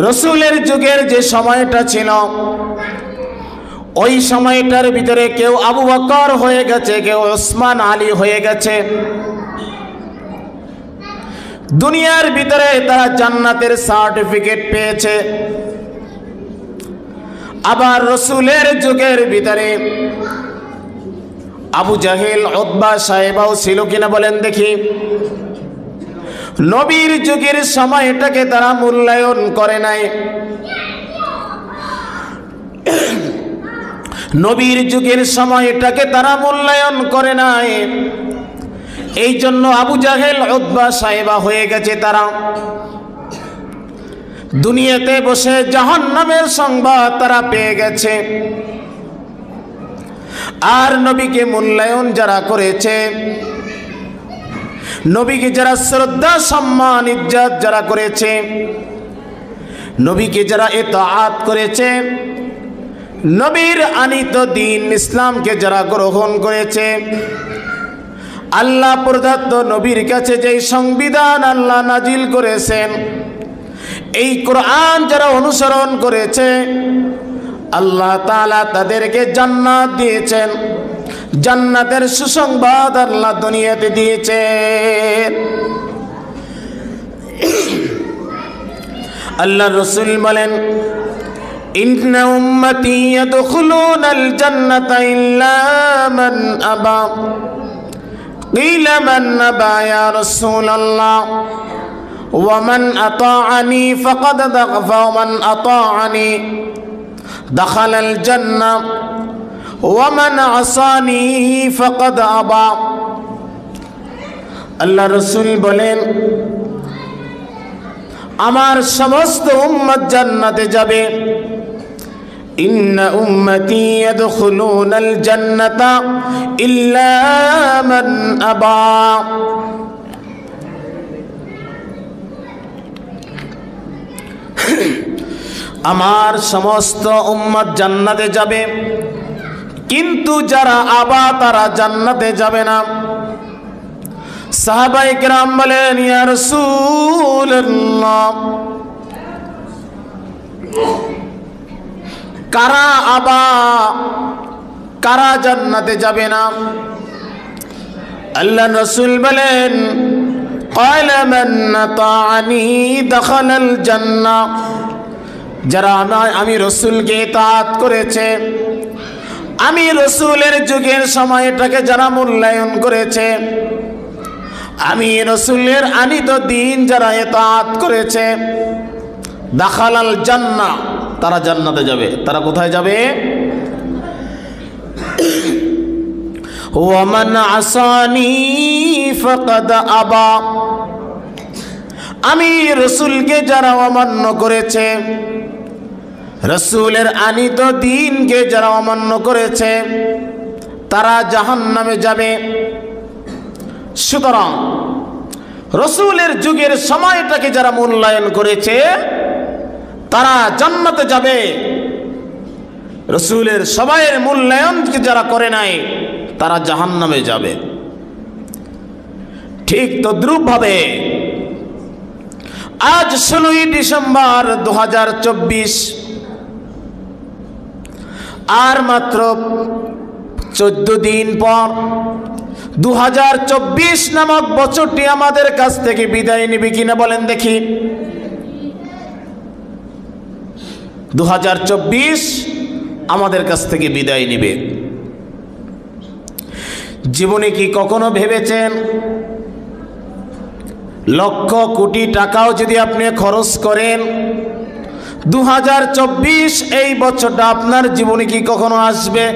রসুলের যুগের যে সময়টা ছিল, ওই সময়টার ভিতরে কেউ আবু বকর হয়ে গেছে, কেউ ওসমান আলী হয়ে গেছে। দুনিয়ার ভিতরে তারা জান্নাতের সার্টিফিকেট পেয়েছে। আবার রসুলের যুগের ভিতরে আবু জাহেল, উতবা, সাহেবাও ছিল কিনা বলেন দেখি? নবীর যুগের সময়টাকে তারা মূল্যায়ন করে নাই। নবীর যুগের সময়টাকে তারা মূল্যায়ন করে নাই। এই জন্য আবু জাহেল, উতবা, সাহেবা হয়ে গেছে। তারা দুনিয়াতে বসে জাহান্নামের সংবাদ তারা পেয়ে গেছে। আর নবীকে মূল্যায়ন যারা করেছে, নবীকে যারা শ্রদ্ধা, সম্মান, ইজ্জত যারা করেছে, নবীকে যারা ইতাআত করেছে, নবীর আনিত দ্বীন ইসলামকে যারা গ্রহণ করেছে, আল্লাহ প্রদত্ত নবীর কাছে যেই সংবিধান আল্লাহ নাজিল করেছেন, এই কোরআন যারা অনুসরণ করেছে, আল্লাহ তাআলা তাদেরকে জান্নাত দিয়েছেন। জান্নাতের সুসংবাদ আল্লাহ দুনিয়াতে দিয়েছেন। আল্লাহ রসুল বলেন, ইন্না উম্মতি ইয়াদখুলুনাল জান্নাতা ইল্লা মান আবা। قيل من أبى يا رسول الله ومن أطاعني فقد ومن أطاعني دخل الجنة ومن عصاني فقد أبى। আল্লাহ রসুল বলেন, আমার সমস্ত উম্মত জান্নাতে যাবে। ইন্না উম্মতি ইয়াদখুলুনাল জান্নাতা ইল্লা মান আবা। আমার সমস্ত উম্মত জান্নাতে যাবে, কিন্তু যারা আবা তারা জান্নাতে যাবে না। সাহাবায়ে কেরাম বলেন, ইয়া রাসূলুল্লাহ, কারা আবা, কারা জান্নাতে যাবে না? আল্লাহ রাসূল বলেন, ক্বালা মান আতাআনি দাখালাল জান্নাহ। যারা আমি রসুলকে ইতাআত করেছে, আমি রসুলের যুগের সময়টাকে যারা মূল্যায়ন করেছে, আমি রসুলের আনিত দ্বীন যারা ইতাআত করেছে, দাখালাল জান্নাহ, তারা জান্নাতে যাবে। তারা কোথায় যাবে? ওয়া মান আসানি ফাকাদ আবা। আমি রসুলকে যারা অমান্য করেছে, রসুলের আনিত দ্বীনকে যারা অমান্য করেছে, তারা জাহান্নামে যাবে। সুতরাং রসুলের যুগের সময়টাকে যারা মূল্যায়ন করেছে, তারা জান্নাতে যাবে। রসুলের সময়ের মূল্যায়নকে যারা করে নাই, তারা জাহান্নামে যাবে। ঠিক তদ্রূপভাবে আজ 16ই ডিসেম্বর 2024, আর মাত্র 14 দিন পর 2024 নামক বছরটি আমাদের কাছ থেকে বিদায় নিবে কিনা বলেন দেখি? 2024 আমাদের কাছ থেকে বিদায় নিবে। জীবনে কি কখনো ভেবেছেন, লক্ষ কোটি টাকাও যদি আপনি খরচ করেন, 2024 এই বছরটা আপনার জীবনে কি কখনো আসবে?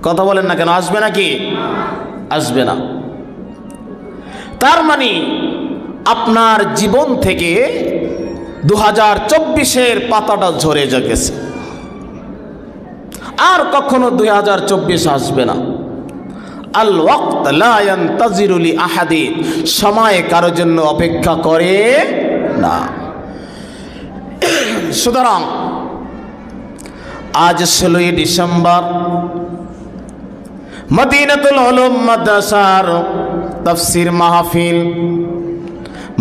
কথা বলেন না কেন? আসবে নাকি? আসবে না। তার মানে আপনার জীবন থেকে 2024-এর পাতাটা ঝরে গেছে, আর কখনো 2024 আসবে না। আল ওয়াক্ত লা ইয়ানতাজিরু লি আহাদিন, সময় কারো জন্য অপেক্ষা করে না। সুতরাং আজ 16ই ডিসেম্বর মদিনাতুল উলুম মাদ্রাসার তাফসীর মাহফিল,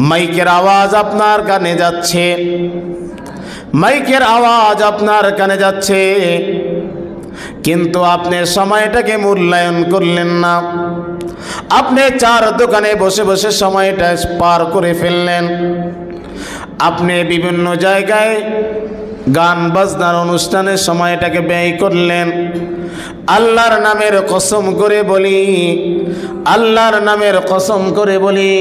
মাইকের আওয়াজ আপনার কানে যাচ্ছে, মাইকের আওয়াজ আপনার কানে যাচ্ছে, কিন্তু আপনি সময়টাকে মূল্যায়ন করলেন না। আপনি চার দোকানে বসে বসে সময়টা পার করে ফেললেন। আপনি বিভিন্ন জায়গায় গান বাজনার অনুষ্ঠানে সময়টাকে ব্যয় করলেন। আল্লাহর নামের কসম করে বলি, আল্লাহর নামের কসম করে বলি,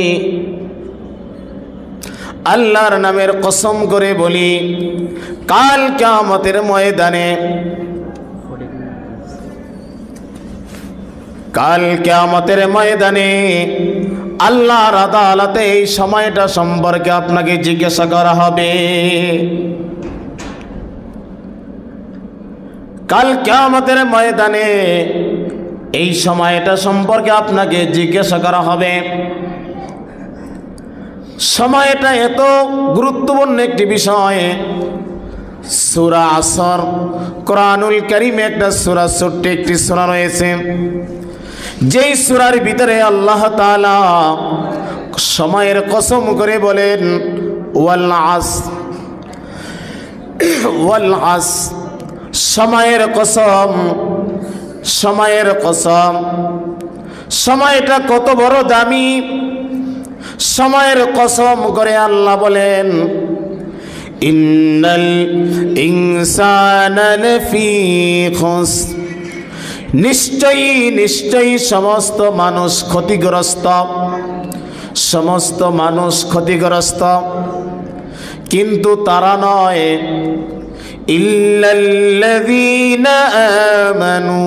আল্লাহর নামের কসম করে বলি, কাল কিয়ামতের ময়দানে, কাল কিয়ামতের ময়দানে আল্লাহর আদালতে এই সময়টা সম্পর্কে আপনাকে জিজ্ঞাসা করা হবে। কাল কিয়ামতের ময়দানে এই সময়টা সম্পর্কে আপনাকে জিজ্ঞাসা করা হবে। সময়টা এত গুরুত্বপূর্ণ একটি বিষয়। সূরা আসর, কোরআনুল কারীমে একটা সূরা, ছোট্ট একটি সূরা রয়েছে, যেই সূরার ভিতরে আল্লাহ তাআলা সময়ের কসম করে বলেন ওয়াল আসর, ওয়াল আসর, সময়ের কসম, সময়ের কসম। সময়টা কত বড় দামি, সময়ের কসম করে আল্লাহ বলেন ইন্নাল ইনসানা লাফি খুসর, নিশ্চয়ই নিশ্চয়ই সমস্ত মানুষ ক্ষতিগ্রস্ত, সমস্ত মানুষ ক্ষতিগ্রস্ত। কিন্তু তারা নয়, ইল্লাল্লাযীনা আমানু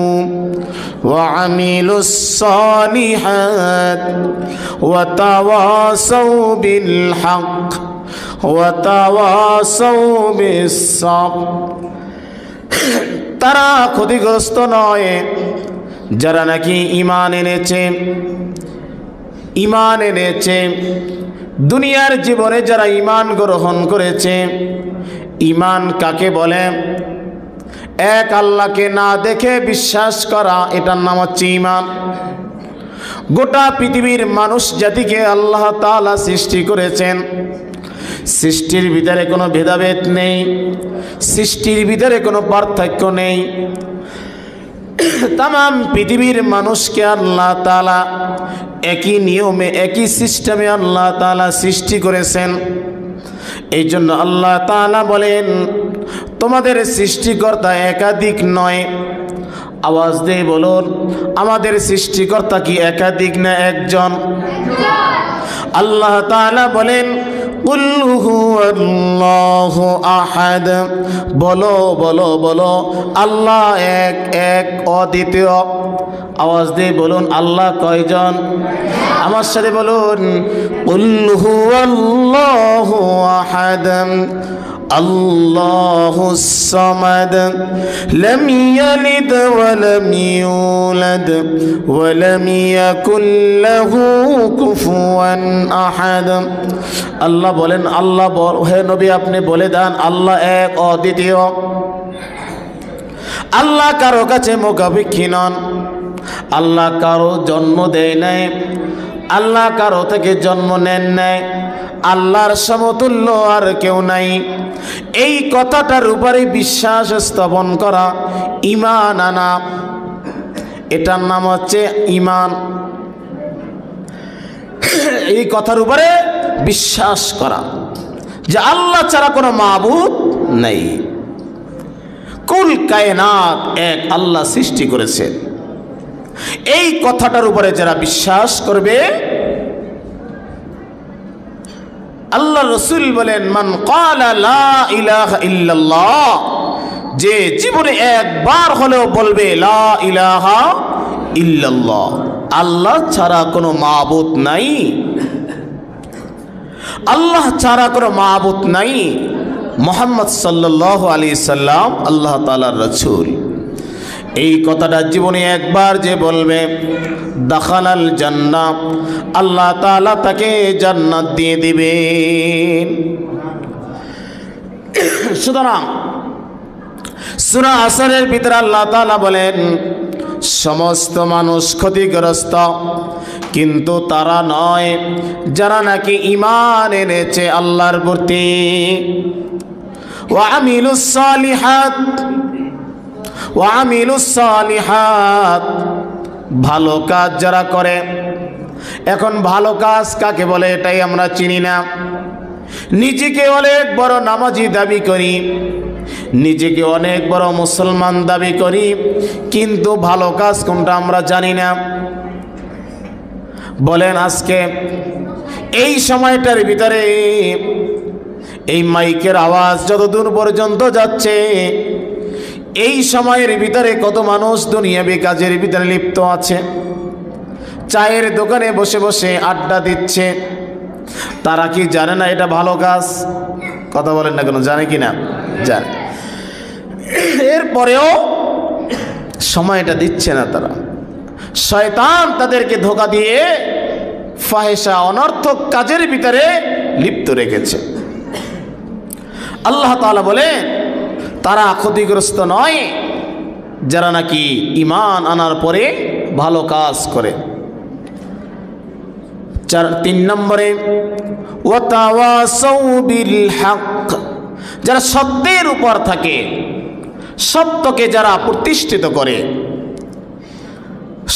ওয়া আমিলুস সালিহাত ওয়া তাওয়াসাউ বিল হক ওয়া তাওয়াসাউ বিস সাবর। তারা ক্ষতিগ্রস্ত নয় যারা নাকি ঈমান এনেছে, ঈমান এনেছে, দুনিয়ার জীবনে যারা ঈমান গ্রহণ করেছে। ঈমান কাকে বলে? এক আল্লাহকে না দেখে বিশ্বাস করা, এটার নাম হচ্ছে ঈমান। গোটা পৃথিবীর মানুষ জাতিকে আল্লাহ তাআলা সৃষ্টি করেছেন। সৃষ্টির ভিতরে কোনো ভেদাভেদ নেই, সৃষ্টির ভিতরে কোনো পার্থক্য নেই। তামাম পৃথিবীর মানুষকে আল্লাহ তাআলা একই নিয়মে, একই সিস্টেমে আল্লাহ তাআলা সৃষ্টি করেছেন। এই জন্য আল্লাহ তাআলা বলেন তোমাদের সৃষ্টিকর্তা একাধিক নয়। আওয়াজ দিয়ে বলুন, আমাদের সৃষ্টিকর্তা কি একাধিক না একজন? আল্লাহ তাআলা বলেন কুল হুয়াল্লাহু আহাদ, বলো বলো বলো আল্লাহ এক, এক অদ্বিতীয়। আওয়াজ দিয়ে বলুন আল্লাহ কয়জন? আমার সাথে বলুন কুল হুয়াল্লাহু আহাদ আল্লাহুস সামাদ লাম ইয়ালিদ ওয়া লাম ইউলাদ ওয়া লাম ইয়াকুল লাহু কুফুয়ান আহাদ। আল্লাহ বলেন, আল্লাহ হে নবী আপনি বলে দেন আল্লাহ এক অদ্বিতীয়। আল্লাহ কারো কাছে মুখাপেক্ষী নন, আল্লাহ কারো জন্ম দেয় নাই, আল্লাহ কারো থেকে জন্ম নেন নাই, আল্লাহর সমতুল্য আর কেউ নাই। এই কথাটার উপরে বিশ্বাস স্থাপন করা, ঈমান আনা, এটার নাম হচ্ছে ঈমান। এই কথার উপরে বিশ্বাস করা যে আল্লাহ ছাড়া কোনো মাবুদ নেই। কুল কায়নাত এক আল্লাহ সৃষ্টি করেছেন। এই কথাটার উপরে যারা বিশ্বাস করবে, আল্লাহ রসুল বলেন মান ক্বালা লা ইলাহা ইল্লাল্লাহ, যে জীবনে একবার হলেও বলবে লা ইলাহা ইল্লাল্লাহ, আল্লাহ ছাড়া কোনো মাবুদ নাই, আল্লাহ ছাড়া কোনো মাবুদ নাই, মুহাম্মদ সাল্লাল্লাহু আলাইহি সাল্লাম আল্লাহ তাআলার রাসূল। এই কথাটা জীবনে একবার যে বলবে দাখালাল জান্নাহ, আল্লাহ তাআলা তাকে জান্নাত দিয়ে দিবেন। সুতরাং সূরা আসরের ভিতরে আল্লাহ তাআলা বলেন সমস্ত মানুষ ক্ষতিগ্রস্ত, কিন্তু তারা নয় যারা নাকি ঈমান এনেছে আল্লাহর প্রতি। ওয়া আমিলুস সালিহাত, ভালো কাজ যারা করে। এখন ভালো কাজ কাকে বলে এটাই আমরা চিনি না। নিজেকে অনেক বড় নামাজি দাবি করি, নিজেকে অনেক বড় মুসলমান দাবি করি, কিন্তু ভালো কাজ কোনটা আমরা জানি না। বলেন আজকে এই সময়টার ভিতরে এই মাইকের আওয়াজ যতদূর পর্যন্ত যাচ্ছে, এই সময়ের ভিতরে কত মানুষ দুনিয়াবি কাজের ভিতরে লিপ্ত আছে, চায়ের দোকানে বসে বসে আড্ডা দিচ্ছে। তারা কি জানে না এটা ভালো কাজ? কথা বলেন না কেন, জানে কি না? জানে। এরপরেও সময়টা দিচ্ছে না তারা। শয়তান তাদেরকে ধোঁকা দিয়ে ফাহেসা অনর্থক কাজের ভিতরে লিপ্ত রেখেছে। আল্লাহ তাআলা বলে তারা ক্ষতিগ্রস্ত নয় যারা নাকি ঈমান আনার পরে ভালো কাজ করে। 3 নম্বরে ওয়াতাওয়াসাউ বিল হক, যারা সত্যের উপর থাকে, সত্যকে যারা প্রতিষ্ঠিত করে,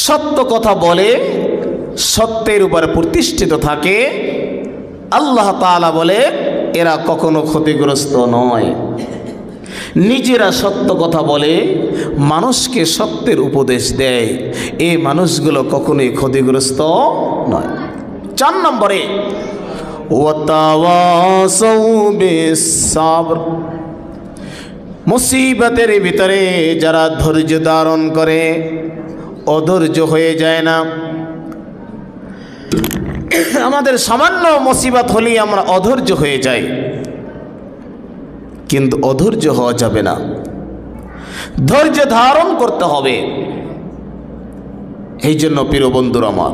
সত্য কথা বলে, সত্যের উপর প্রতিষ্ঠিত থাকে, আল্লাহ তাআলা বলে এরা কখনো ক্ষতিগ্রস্ত নয়। নিজেরা সত্য কথা বলে, মানুষকে সত্যের উপদেশ দেয়, এই মানুষগুলো কখনোই ক্ষতিগ্রস্ত নয়। 4 নম্বরে ওয়াতাওয়াসাউ বিস সাবর, মুসিবতের ভিতরে যারা ধৈর্য ধারণ করে, অধৈর্য হয়ে যায় না। আমাদের সামান্য মুসিবত হলেই আমরা অধৈর্য হয়ে যাই, কিন্তু অধৈর্য হওয়া যাবে না, ধৈর্য ধারণ করতে হবে। এই জন্য প্রিয় বন্ধুরা আমার,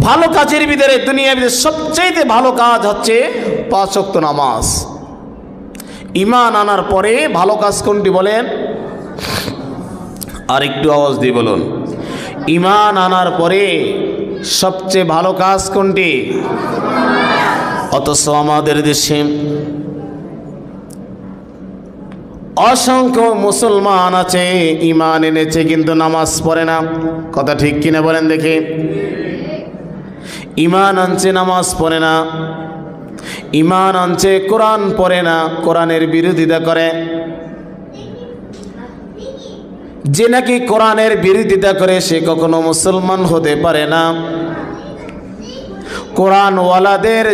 ভালো কাজের ভিতরে দুনিয়ার ভিতরে সবচেয়ে ভালো কাজ হচ্ছে 5 ওয়াক্ত নামাজ। ঈমান আনার পরে ভালো কাজ কোনটি বলেন? আর একটু আওয়াজ দিয়ে বলুন। ঈমান আনার পরে সবচেয়ে ভালো কাজ কোনটি? অথচ আমাদের দেশে অসংখ্য মুসলমান আছে ঈমান এনেছে কিন্তু নামাজ পড়ে না। কথা ঠিক কিনা বলেন দেখি? ঈমান আনছে, নামাজ পড়ে না। ঈমান আনছে, কোরআন পড়ে না, কোরআনের বিরোধিতা করে। যে নাকি কোরআনের বিরোধিতা করে সে কখনো মুসলমান হতে পারে না। কোরআনওয়ালাদের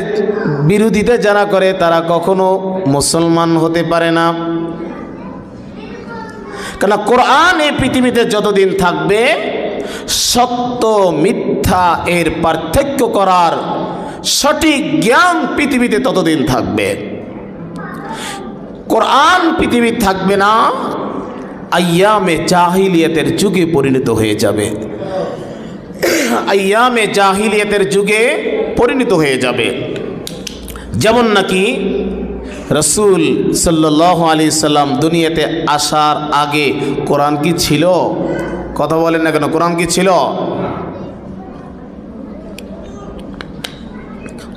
বিরোধিতা যারা করে তারা কখনো মুসলমান হতে পারে না। কেন? কোরআন এই পৃথিবীতে যতদিন থাকবে, সত্য মিথ্যা এর পার্থক্য করার সঠিক জ্ঞান পৃথিবীতে ততদিন থাকবে। কোরআন পৃথিবী থাকবে না, আইয়ামে জাহিলিয়াতের যুগে পরিণত হয়ে যাবে। আইয়ামে জাহিলিয়াতের যুগে পরিণত হয়ে যাবে। যেমন নাকি রাসূল সাল্লাল্লাহু আলাইহি সাল্লাম দুনিয়াতে আসার আগে কোরআন কি ছিল? কথা বলেন না কেন? কোরআন কি ছিল?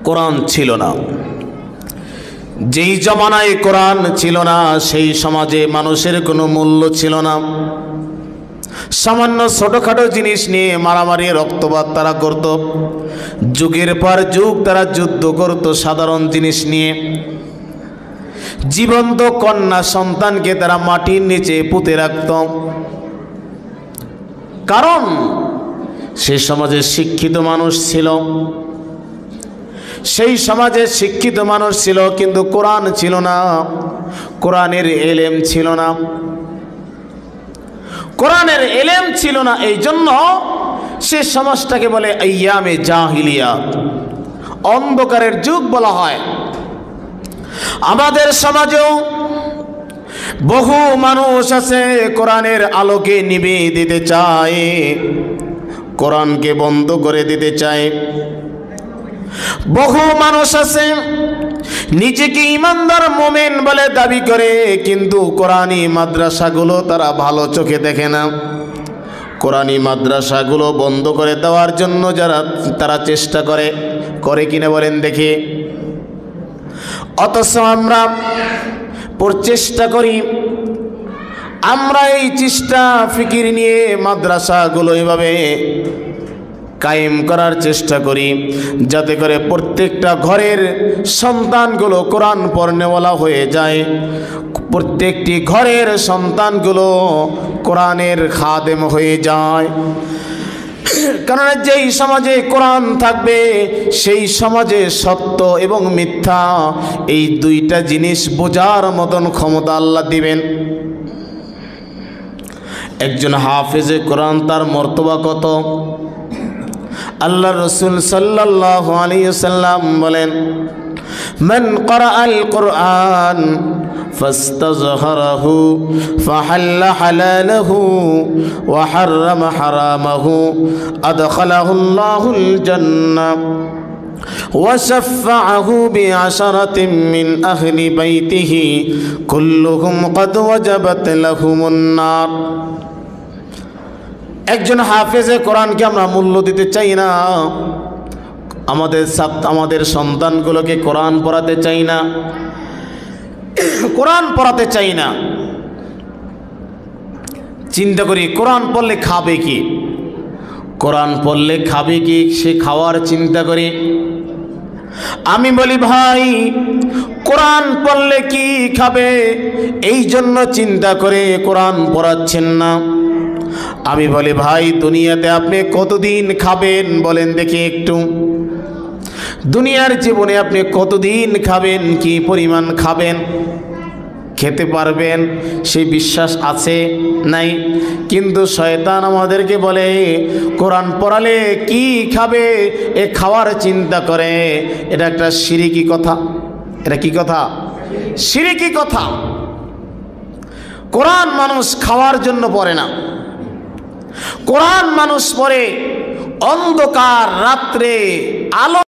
কোরআন ছিল না। যেই জমানায় কোরআন ছিল না, সেই সমাজে মানুষের কোনো মূল্য ছিল না। সামান্য ছোটখাটো জিনিস নিয়ে মারামারি, রক্তপাত তারা করত। যুগের পর যুগ তারা যুদ্ধ করত সাধারণ জিনিস নিয়ে। জীবন্ত কন্যা সন্তানকে তারা মাটির নিচে পুঁতে রাখত। কারণ সে সমাজে শিক্ষিত মানুষ ছিল, সেই সমাজে শিক্ষিত মানুষ ছিল, কিন্তু কোরআন ছিল না, কোরআনের এলেম ছিল না। কোরআনের এলেম ছিল না, এই জন্য সে সমাজটাকে বলে আইয়ামে জাহিলিয়া, অন্ধকারের যুগ বলা হয়। আমাদের সমাজেও বহু মানুষ আছে কোরআনের আলোকে নিভিয়ে দিতে চায়, কোরআনকে বন্ধ করে দিতে চায়। বহু মানুষ আছে নিজেকে ইমানদার মোমেন বলে দাবি করে, কিন্তু কোরআনী মাদ্রাসাগুলো তারা ভালো চোখে দেখে না, কোরআনী মাদ্রাসাগুলো বন্ধ করে দেওয়ার জন্য তারা চেষ্টা করে কিনা বলেন দেখি। অথচ আমরা প্রচেষ্টা করি, আমরা এই চেষ্টা ফিকির নিয়ে মাদ্রাসাগুলো এভাবে কায়েম করার চেষ্টা করি যাতে করে প্রত্যেকটা ঘরের সন্তানগুলো কোরআন পড়নেওয়ালা হয়ে যায়, প্রত্যেকটি ঘরের সন্তানগুলো কোরআনের খাদেম হয়ে যায়। কারণ যেই সমাজে কোরআন থাকবে সেই সমাজে সত্য এবং মিথ্যা এই দুইটা জিনিস বোঝার মতন ক্ষমতা আল্লাহ দিবেন। একজন হাফেজে কোরআন তার মর্তবা কত? আল্লাহ রসুল সাল্লাল্লাহু আলাইহি ওয়াসাল্লাম বলেন, মান ক্বারাআল কুরআন ফাস্তাযহারাহু ফাহাল্লা হালালাহু ওয়া হাররামা হারামাহু আদখালাহুল্লাহুল জান্নাহ ওয়া শাফাআহু বিআশরাতিন মিন আহলি বাইতিহি কুল্লুহুম ক্বাদ ওয়াজাবাত লাহুমুন নার। একজন হাফেজে কোরআনকে আমরা মূল্য দিতে চাই না, আমাদের সন্তানগুলোকে কোরআন পড়াতে চাই না, কোরআন পড়াতে চাই না। চিন্তা করি কোরআন পড়লে খাবে কি, কোরআন পড়লে খাবে কি, সে খাওয়ার চিন্তা করি। আমি বলি ভাই কোরআন পড়লে কি খাবে এই জন্য চিন্তা করে কোরআন পড়াচ্ছেন না। আমি বলি ভাই দুনিয়াতে আপনি কতদিন খাবেন বলেন দেখি একটু, দুনিয়ার জীবনে আপনি কতদিন খাবেন, কি পরিমাণ খাবেন, খেতে পারবেন সেই বিশ্বাস আছে নাই? কিন্তু শয়তান আমাদেরকে বলে কোরআন পড়ালে কি খাবে এ খাওয়ার চিন্তা করে। এটা একটা শিরকি কথা। এটা কি কথা? শিরকি কথা। কোরআন মানুষ খাওয়ার জন্য পড়ে না, কোরআন মানুষ পড়ে অন্ধকার রাত্রে আলো